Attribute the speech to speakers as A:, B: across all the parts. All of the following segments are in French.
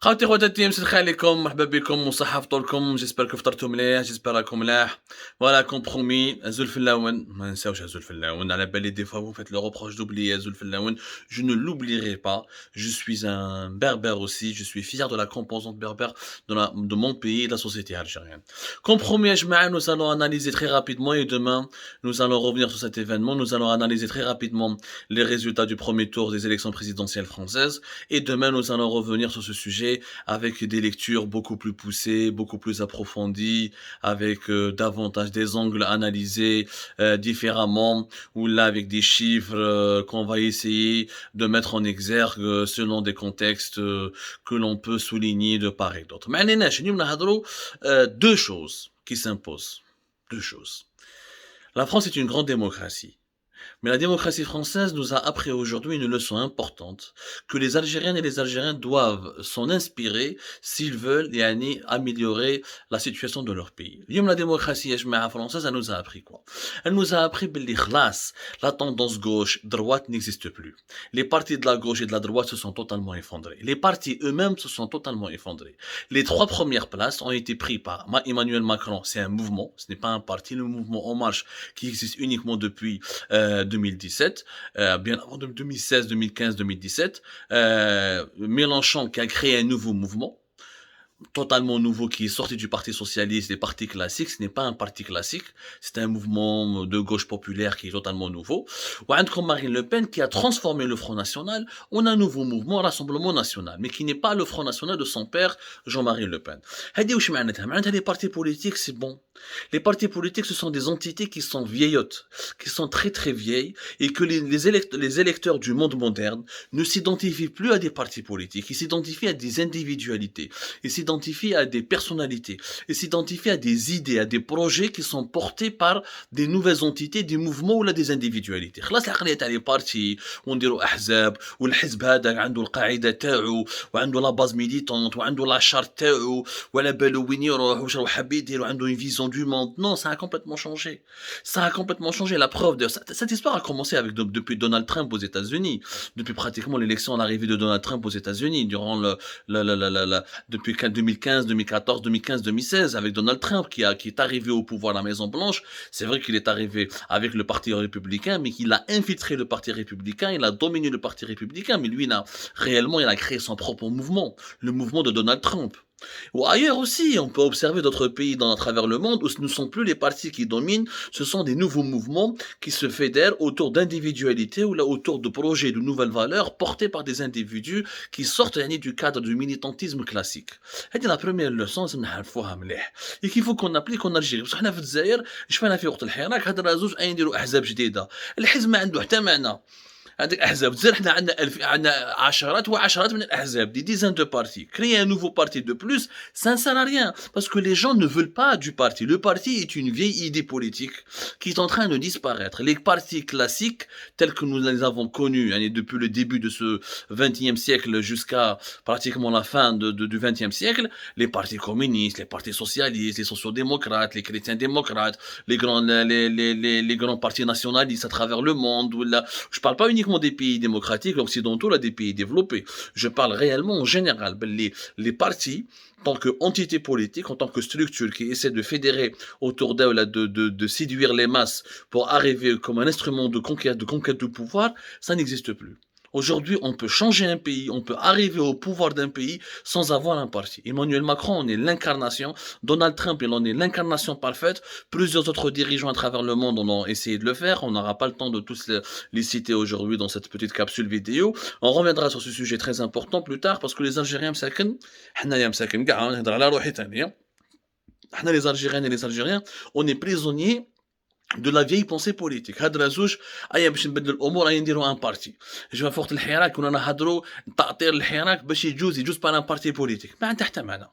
A: خوتي خواتاتي مسلخ عليكم مرحبا بكم وصحة فطوركم جيسبر كو فطرتو مليح جيسبر راكم ملاح فوالا كومبرومي هزو الفلاون ما نساوش هزو الفلاون على بالي دي فوا vous faites le reproche d'oublier هزو الفلاون je ne l'oublierai pas je suis un berbère aussi je suis fier de la composante berbère de mon pays et de la société algérienne compromis يا جماعة nous allons analyser très rapidement et demain nous allons revenir sur cet événement nous allons analyser très rapidement les résultats du premier tour des élections présidentielles françaises et demain nous allons revenir sur ce sujet avec des lectures beaucoup plus poussées, beaucoup plus approfondies, avec davantage des angles analysés différemment, ou là avec des chiffres qu'on va essayer de mettre en exergue selon des contextes que l'on peut souligner de part et d'autre. Mais deux choses qui s'imposent. Deux choses. La France est une grande démocratie. Mais la démocratie française nous a appris aujourd'hui une leçon importante que les Algériennes et les Algériens doivent s'en inspirer s'ils veulent améliorer la situation de leur pays. La démocratie française, elle nous a appris quoi? Elle nous a appris que la tendance gauche-droite n'existe plus. Les partis de la gauche et de la droite se sont totalement effondrés. Les partis eux-mêmes se sont totalement effondrés. Les trois premières places ont été prises par Emmanuel Macron. C'est un mouvement, ce n'est pas un parti. Le mouvement En Marche qui existe uniquement depuis 2017, bien avant 2016, 2015, 2017, Mélenchon qui a créé un nouveau mouvement, totalement nouveau, qui est sorti du Parti Socialiste, des partis classiques. Ce n'est pas un parti classique, c'est un mouvement de gauche populaire qui est totalement nouveau. Ou comme Marine Le Pen qui a transformé le Front National en un nouveau mouvement, Rassemblement National, mais qui n'est pas le Front National de son père, Jean-Marie Le Pen. Les partis politiques, c'est bon. Les partis politiques, ce sont des entités qui sont vieillottes, qui sont très très vieilles, et que les électeurs du monde moderne ne s'identifient plus à des partis politiques, ils s'identifient à des individualités, ils s'identifient à des personnalités, ils s'identifient à des idées, à des projets qui sont portés par des nouvelles entités, des mouvements ou là des individualités. خلاص العقلية تاع لي بارتي ونديروا احزاب والحزب هذاك عنده القاعدة تاعو وعنده لا باز ميليتونت وعنده لا شارت تاعو وعلى بالو وين يروح واش راهو حاب يدير وعنده une vision du monde. Non, ça a complètement changé. Ça a complètement changé. La preuve de cette histoire a commencé depuis Donald Trump aux États-Unis, depuis pratiquement l'élection, l'arrivée de Donald Trump aux États-Unis, durant depuis 2015, 2014, 2015, 2016, avec Donald Trump qui est arrivé au pouvoir à la Maison Blanche. C'est vrai qu'il est arrivé avec le Parti républicain, mais qu'il a infiltré le Parti républicain, il a dominé le Parti républicain, mais lui, il a créé son propre mouvement, le mouvement de Donald Trump. Ou ailleurs aussi, on peut observer d'autres pays à travers le monde où ce ne sont plus les partis qui dominent, ce sont des nouveaux mouvements qui se fédèrent autour d'individualités ou là autour de projets, de nouvelles valeurs portés par des individus qui sortent du cadre du militantisme classique. C'est la première leçon et qu'il faut qu'on applique en Algérie. Parce qu'on في الجزائر شفنا في وقت الحراك هذا زوج يديروا احزاب جديده الحزب ما عنده حتى معنى هذيك احزاب تزال حنا عندنا عشرات وعشرات من الاحزاب des dizaines de partis créer un nouveau parti de plus ça ne sert à rien parce que les gens ne veulent pas du parti. Le parti est une vieille idée politique qui est en train de disparaître. Les partis classiques tels que nous les avons connus depuis le début de ce 20e siècle jusqu'à pratiquement la fin du 20e siècle, les partis communistes, les partis socialistes, les sociodémocrates, les chrétiens démocrates, les grands partis nationalistes à travers le monde. Je parle pas uniquement des pays démocratiques occidentaux, là, des pays développés. Je parle réellement en général. Les partis, en tant qu'entité politique, en tant que structure qui essaie de fédérer autour d'elle, de séduire les masses pour arriver comme un instrument de conquête du pouvoir, ça n'existe plus. Aujourd'hui, on peut changer un pays, on peut arriver au pouvoir d'un pays sans avoir un parti. Emmanuel Macron en est l'incarnation, Donald Trump il en est l'incarnation parfaite, plusieurs autres dirigeants à travers le monde en ont essayé de le faire, on n'aura pas le temps de tous les citer aujourd'hui dans cette petite capsule vidéo. On reviendra sur ce sujet très important plus tard parce que les Algériens les Algériennes et les Algériens, on est prisonniers de la vieille pensée politique. هاد الزوج باش نبدل الامور نديروا ان بارتي جا فوقت الحراك كنا نهضروا تاطير الحراك باش يجوز بان ان بارتي بوليتيك ما عنده حتى معنى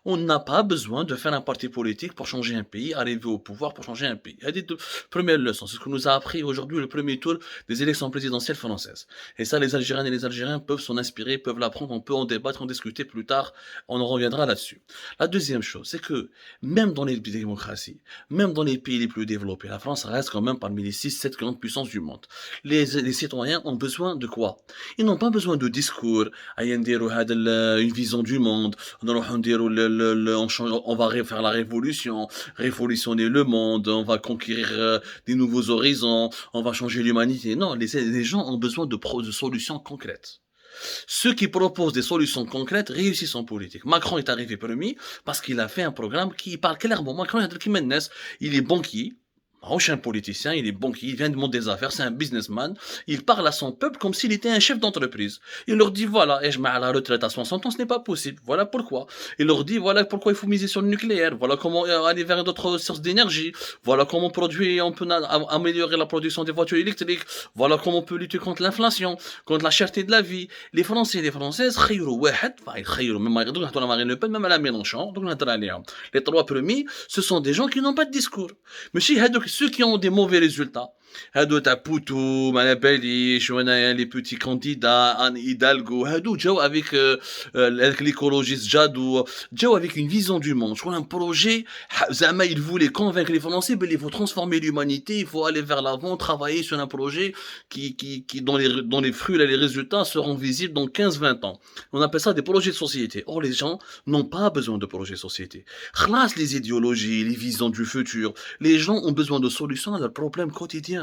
A: On n'a pas besoin de faire un parti politique pour changer un pays, arriver au pouvoir pour changer un pays. Première leçon, c'est ce que nous a appris aujourd'hui le premier tour des élections présidentielles françaises. Et ça, les Algériennes et les Algériens peuvent s'en inspirer, peuvent l'apprendre, on peut en débattre, en discuter plus tard, on en reviendra là-dessus. La deuxième chose, c'est que même dans les démocraties, même dans les pays les plus développés, la France reste quand même parmi les 6-7 grandes puissances du monde. Les citoyens ont besoin de quoi? Ils n'ont pas besoin de discours, une vision du monde, on va faire la révolution, révolutionner le monde, on va conquérir des nouveaux horizons, on va changer l'humanité. Non, les gens ont besoin de solutions concrètes. Ceux qui proposent des solutions concrètes réussissent en politique. Macron est arrivé premier parce qu'il a fait un programme qui parle clairement. Macron, il est banquier. C'est un politicien, il est banquier, il vient du monde des affaires, c'est un businessman. Il parle à son peuple comme s'il était un chef d'entreprise. Il leur dit voilà, et je mets à la retraite à 60 ans, ce n'est pas possible. Voilà pourquoi. Il leur dit voilà pourquoi il faut miser sur le nucléaire. Voilà comment aller vers d'autres sources d'énergie. Voilà comment on peut améliorer la production des voitures électriques. Voilà comment on peut lutter contre l'inflation, contre la cherté de la vie. Les Français et les Françaises, même Marine Le Pen, même à la Mélenchon, les trois premiers, ce sont des gens qui n'ont pas de discours. Monsieur ceux qui ont des mauvais résultats, Poutou, Manapelli, les petits candidats, Anne Hidalgo, avec l'écologiste Jadou, avec une vision du monde. Un projet, il voulait convaincre les Français, mais il faut transformer l'humanité, il faut aller vers l'avant, travailler sur un projet dont les fruits et les résultats seront visibles dans 15-20 ans. On appelle ça des projets de société. Or, les gens n'ont pas besoin de projets de société. Classe les idéologies, les visions du futur. Les gens ont besoin de solutions à leurs problèmes quotidiens.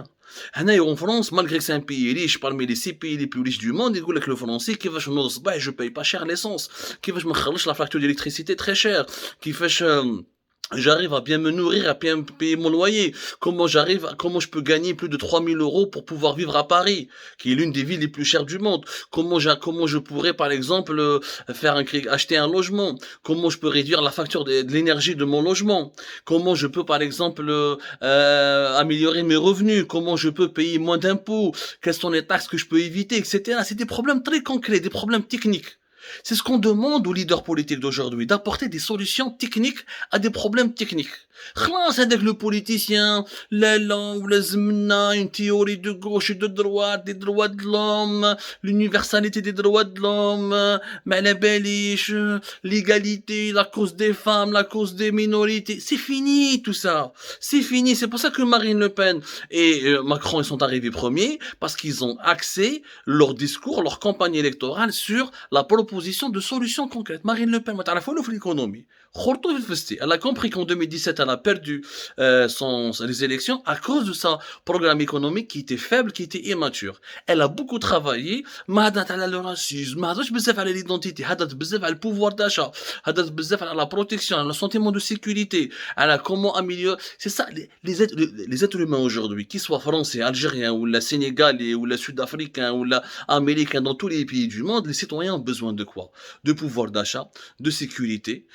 A: En France, malgré que c'est un pays riche, parmi les 6 pays les plus riches du monde, il dit que le français, qui va je paye pas cher l'essence, qui va me la facture d'électricité très chère, qui fait j'arrive à bien me nourrir, à bien payer mon loyer. Comment je peux gagner plus de 3000 euros pour pouvoir vivre à Paris, qui est l'une des villes les plus chères du monde. Comment je pourrais, par exemple, acheter un logement. Comment je peux réduire la facture de l'énergie de mon logement. Comment je peux, par exemple, améliorer mes revenus. Comment je peux payer moins d'impôts. Quelles sont les taxes que je peux éviter, etc. C'est des problèmes très concrets, des problèmes techniques. C'est ce qu'on demande aux leaders politiques d'aujourd'hui, d'apporter des solutions techniques à des problèmes techniques. خلاص هذاك le politicien, l'élan ou une théorie de gauche et de droite, des droits de l'homme, l'universalité des droits de l'homme, l'égalité, la cause des femmes, la cause des minorités. C'est fini tout ça. C'est fini. C'est pour ça que Marine Le Pen et Macron ils sont arrivés premiers, parce qu'ils ont axé leur discours, leur campagne électorale sur la proposition de solutions concrètes. Marine Le Pen, l'économie. Elle a compris qu'en 2017, elle a perdu les élections à cause de son programme économique qui était faible, qui était immature. Elle a beaucoup travaillé, mais le racisme, l'identité, le pouvoir d'achat, la protection, le sentiment de sécurité, comment améliorer. C'est ça, les êtres humains aujourd'hui, qu'ils soient français, algériens, ou la sénégalais, ou la sud-africains, ou la américains, dans tous les pays du monde, les citoyens ont besoin de quoi? De pouvoir d'achat, de sécurité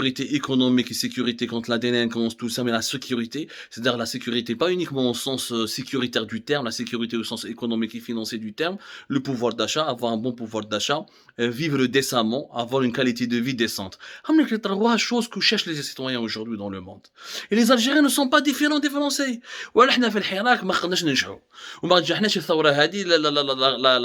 A: économique et sécurité contre la délinquance, tout ça, mais la sécurité, c'est-à-dire la sécurité, pas uniquement au sens sécuritaire du terme, la sécurité au sens économique et financier du terme, le pouvoir d'achat, avoir un bon pouvoir d'achat, vivre décemment, avoir une qualité de vie décente. C'est les trois choses que cherchent les citoyens aujourd'hui dans le monde. Et les Algériens ne sont pas différents des Français.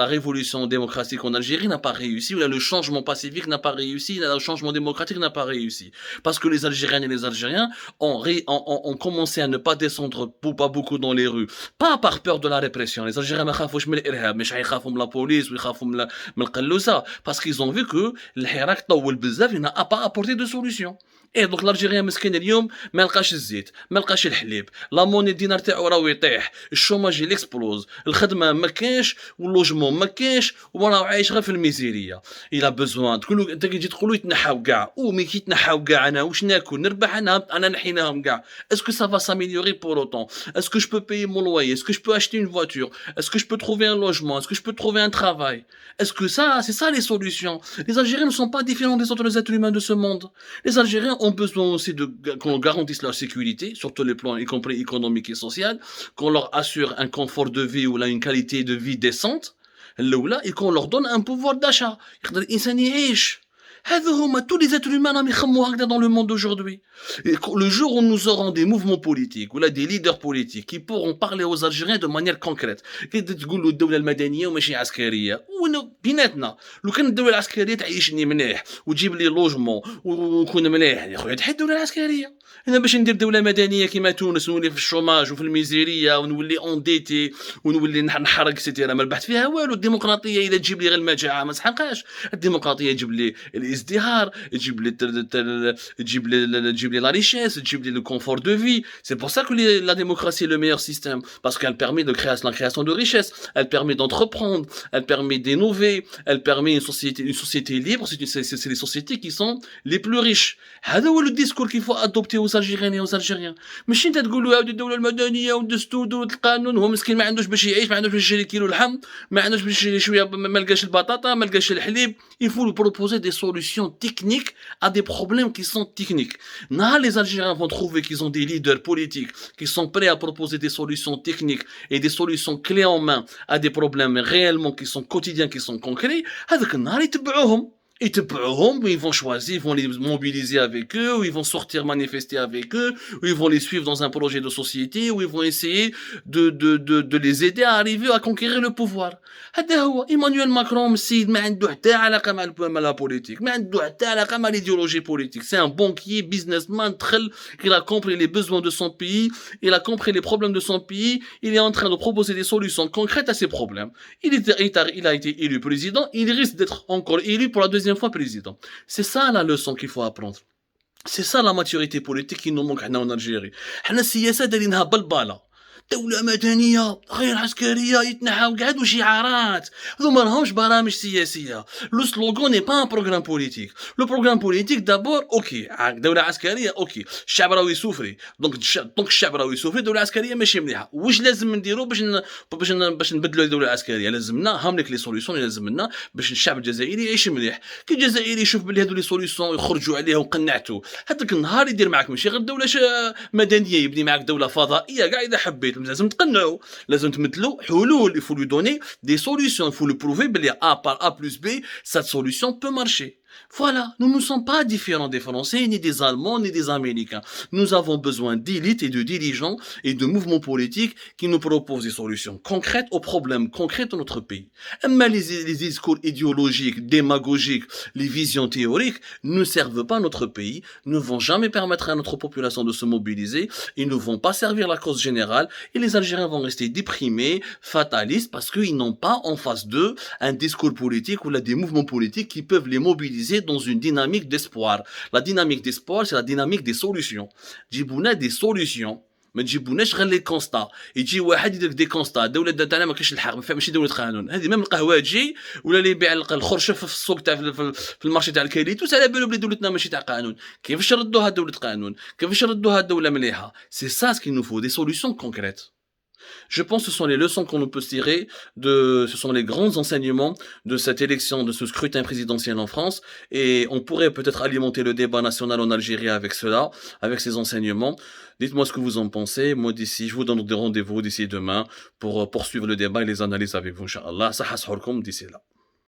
A: La révolution démocratique en Algérie n'a pas réussi, le changement pacifique n'a pas réussi, le changement démocratique n'a pas réussi. Parce que les Algériennes et les Algériens ont commencé à ne pas descendre pas beaucoup dans les rues. Pas par peur de la répression. Les Algériens ne خافوش من الإرهاب, مش يخافوا من la police ou يخافوا من القلوسة. Parce qu'ils ont vu que الحراك طول بزاف, il n'a pas apporté de solution. ايه دوك الالجيريان مسكين اليوم ما لقاش الزيت ما لقاش الحليب لا موني الدينار تاعو راه يطيح الشوماج يليكسبلوز الخدمه ما كاينش واللوجمون ما كاينش وراه عايش غير في الميزيريه الى بزوان تقول له انت كي تجي تقول له يتنحاو كاع مي كي يتنحاو كاع انا واش ناكل نربح انا نحيناهم كاع اسكو سا فا s'améliorer pour autant est-ce que je peux payer mon loyer est-ce que je peux acheter une voiture est-ce que je peux trouver un logement est-ce que je peux trouver un travail est-ce que ça c'est ça les solutions les Algériens ne sont pas différents des autres êtres humains de ce monde les Algériens ont besoin aussi qu'on garantisse leur sécurité, sur tous les plans, y compris économique et social, qu'on leur assure un confort de vie ou là une qualité de vie décente, et qu'on leur donne un pouvoir d'achat. Tous les êtres humains راهم يخمموا هكذا dans le monde d'aujourd'hui. Et le jour où nous aurons des mouvements politiques ou là des leaders politiques qui pourront parler aux Algériens de manière concrète كي تقولوا الدولة المدنية وماشي عسكرية بيناتنا لو كان الدولة العسكرية تعيشني مليح وتجيب لي لوجمون ونكون مليح يا خويا تحيد الدولة العسكرية. انا باش ندير دولة مدنية كيما تونس ونولي في الشوماج وفي الميزيرية ونولي انديتي ونولي نحرق سيتيرا ما ربحت فيها والو. الديمقراطية اذا تجيب لي غير المجاعة ما تحقاش. الديمقراطية تجيب لي الازدهار تجيب لي تجيب لي لا ريشيس تجيب لي لو كونفور دو في. C'est pour ça que la démocratie est le meilleur système parce qu'elle permet de créer la création de richesses, elle permet d'entreprendre, elle permet d'innover, elle permet une société libre. C'est les sociétés qui sont les plus riches. هذا هو le discours qu'il faut adopter aux Algériens et aux Algériens. ماشي انت تقولوا هذه الدولة المدنية والدستور والقانون هو مسكين ما عندوش باش يعيش ما عندوش باش يشري كيلو لحم ما عندوش باش يشري شوية ما لقاش البطاطا ما لقاش الحليب. Il faut lui proposer des solutions techniques à des problèmes qui sont techniques. Les Algériens vont trouver qu'ils ont des leaders politiques qui sont prêts à proposer des solutions techniques et des solutions clés en main à des problèmes réellement qui sont quotidiens, qui sont concrets. هذاك النهار يتبعوهم ils vont choisir, ils vont les mobiliser avec eux, ou ils vont sortir manifester avec eux, ou ils vont les suivre dans un projet de société, ou ils vont essayer de les aider à arriver à conquérir le pouvoir. هذا هو Emmanuel Macron السيد ما عنده حتى علاقة مع la politique, ما عنده حتى علاقة مع l'idéologie politique. C'est un banquier, businessman, il a compris les besoins de son pays, il a compris les problèmes de son pays, il est en train de proposer des solutions concrètes à ces problèmes. Il a été élu président, il risque d'être encore élu pour la deuxième fois président. C'est ça la leçon qu'il faut apprendre. C'est ça la maturité politique qui nous manque en Algérie. حنا السياسة دايرينها بالبالة. دولة مدنية غير عسكرية يتنحاو قعدوا شعارات. هذو ما راهمش برامج سياسية. لو سلوغون ني با ان بروغرام بوليتيك. لو بروغرام بوليتيك دابور اوكي دولة عسكرية اوكي الشعب راهو يسوفري دونك الشعب راهو يسوفري دولة عسكرية ماشي مليحة. واش لازم نديرو باش نبدلو الدولة العسكرية؟ لازمنا هاملك لي سوليوشن اللي لازمنا باش الشعب الجزائري يعيش مليح. كي الجزائري يشوف بلي هادو لي سوليوشن يخرجوا عليه وقنعتو هذاك النهار يدير معاك ماشي غير دولة مدنية يبني معاك دولة فضائية كاع إذا حبيت. لازم تقنعوا لازم تمثلوا حلول. Il faut lui donner des solutions. Il faut lui prouver que A par A plus B cette solution peut marcher. Voilà, nous ne sommes pas différents des Français, ni des Allemands, ni des Américains. Nous avons besoin d'élites et de dirigeants et de mouvements politiques qui nous proposent des solutions concrètes aux problèmes concrets de notre pays. Mais les discours idéologiques, démagogiques, les visions théoriques ne servent pas notre pays, ne vont jamais permettre à notre population de se mobiliser, ils ne vont pas servir la cause générale et les Algériens vont rester déprimés, fatalistes parce qu'ils n'ont pas en face d'eux un discours politique ou là des mouvements politiques qui peuvent les mobiliser dans une dynamique d'espoir. La dynamique d'espoir, c'est la dynamique des solutions. جيبونا des solutions. ما تجيبوناش غير لي كونستا. يجي واحد يدير دي كونستا الدوله تاعنا ما كاينش الحق ماشي دوله قانون. هذه ميم القهواجي ولا اللي يبيع الخرشه في السوق تاع في المارشي تاع الكاليتوس على بالو بلي دولتنا ماشي تاع قانون. كيفاش ردوها دوله قانون؟ كيفاش ردوها دوله مليحه؟ C'est ça ce qu'il nous faut, des solutions concrètes. Je pense que ce sont les leçons qu'on peut tirer ce sont les grands enseignements de cette élection, de ce scrutin présidentiel en France. Et on pourrait peut-être alimenter le débat national en Algérie avec cela, avec ces enseignements. Dites-moi ce que vous en pensez. Moi d'ici, je vous donne des rendez-vous d'ici demain pour poursuivre le débat et les analyses avec vous, Inch'Allah. Ça d'ici là.